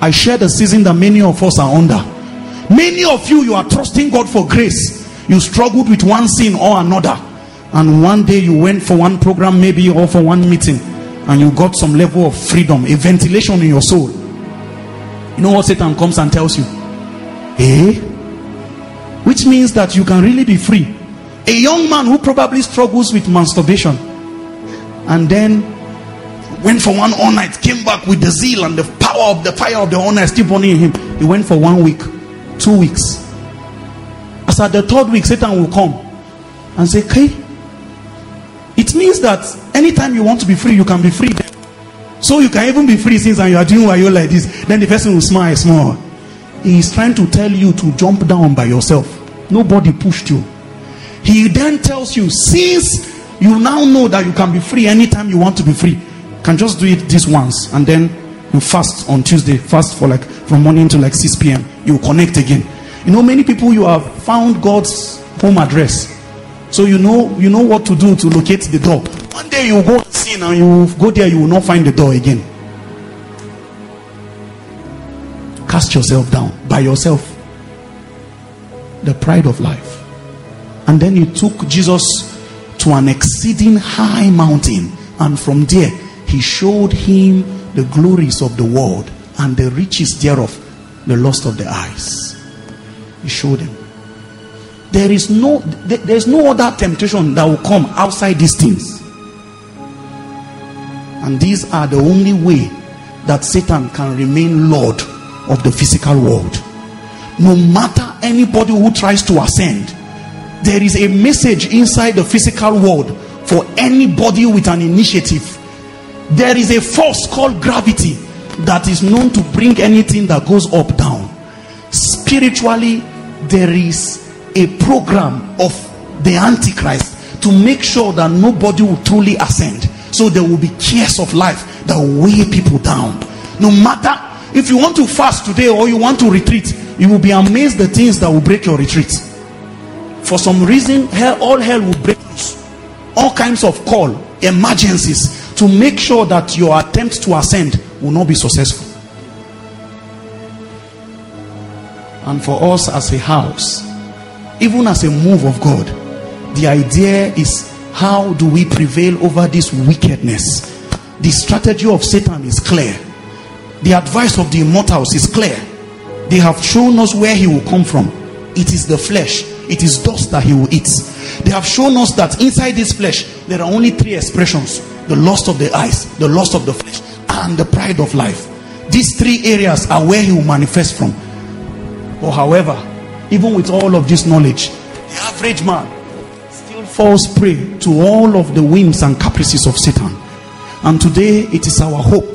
I share the season that many of us are under. Many of you are trusting God for grace. You struggled with one sin or another, and one day you went for one program maybe, or for one meeting, and you got some level of freedom, a ventilation in your soul. You know what Satan comes and tells you? Which means that you can really be free. A young man who probably struggles with masturbation, and then went for one all night, came back with the zeal and the power of the fire of the all night still burning in him. He went for 1 week, 2 weeks. As at the 3rd week, Satan will come and say, okay, it means that anytime you want to be free, you can be free. So you can even be free since you are doing what you like this. Then the person will smile. He is trying to tell you to jump down by yourself. Nobody pushed you. He then tells you, since you now know that you can be free anytime you want to be free, you can just do it this once, and then you fast on Tuesday, fast for from morning to 6 p.m. you connect again. You know, many people, you have found God's home address, so you know what to do to locate the door. One day you go and sin, and you go there, you will not find the door again. Cast yourself down by yourself. The pride of life. And then he took Jesus to an exceeding high mountain, and from there he showed him the glories of the world and the riches thereof, the lust of the eyes. He showed him. There is no other temptation that will come outside these things. And these are the only way that Satan can remain Lord of the physical world. No matter anybody who tries to ascend, there is a message inside the physical world for anybody with an initiative. There is a force called gravity that is known to bring anything that goes up down. Spiritually, there is a program of the Antichrist to make sure that nobody will truly ascend. So there will be cares of life that will weigh people down. No matter if you want to fast today or you want to retreat, you will be amazed the things that will break your retreat. For some reason, all hell will break loose. All kinds of call, emergencies, to make sure that your attempt to ascend will not be successful. And for us as a house, even as a move of God, the idea is, how do we prevail over this wickedness? The strategy of Satan is clear. The advice of the immortals is clear. They have shown us where he will come from. It is the flesh. It is dust that he will eat. They have shown us that inside this flesh there are only 3 expressions: the lust of the eyes, the lust of the flesh, and the pride of life. These 3 areas are where he will manifest from. But however, even with all of this knowledge, the average man still falls prey to all of the whims and caprices of Satan. And today it is our hope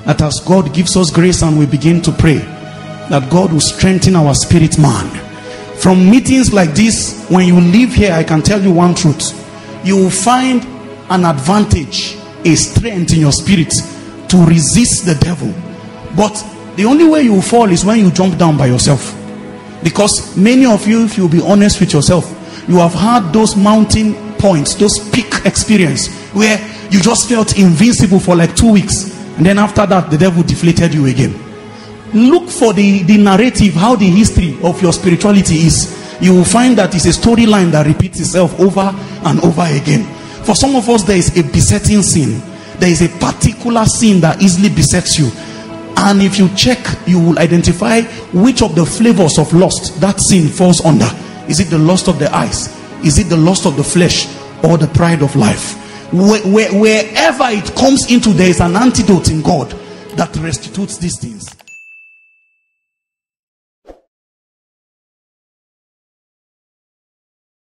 that as God gives us grace and we begin to pray, that God will strengthen our spirit man. From meetings like this, when you leave here, I can tell you one truth: you will find an advantage, a strength in your spirit to resist the devil. But the only way you will fall is when you jump down by yourself. Because many of you, if you'll be honest with yourself, you have had those mountain points, those peak experience where you just felt invincible for 2 weeks, and then after that the devil deflated you again. Look for the narrative, how the history of your spirituality is. You will find that it's a storyline that repeats itself over and over again. For some of us, there is a besetting sin. There is a particular sin that easily besets you, and if you check, you will identify which of the flavors of lust that sin falls under. Is it the lust of the eyes? Is it the lust of the flesh? Or the pride of life? Wherever it comes into, there is an antidote in God that restitutes these things.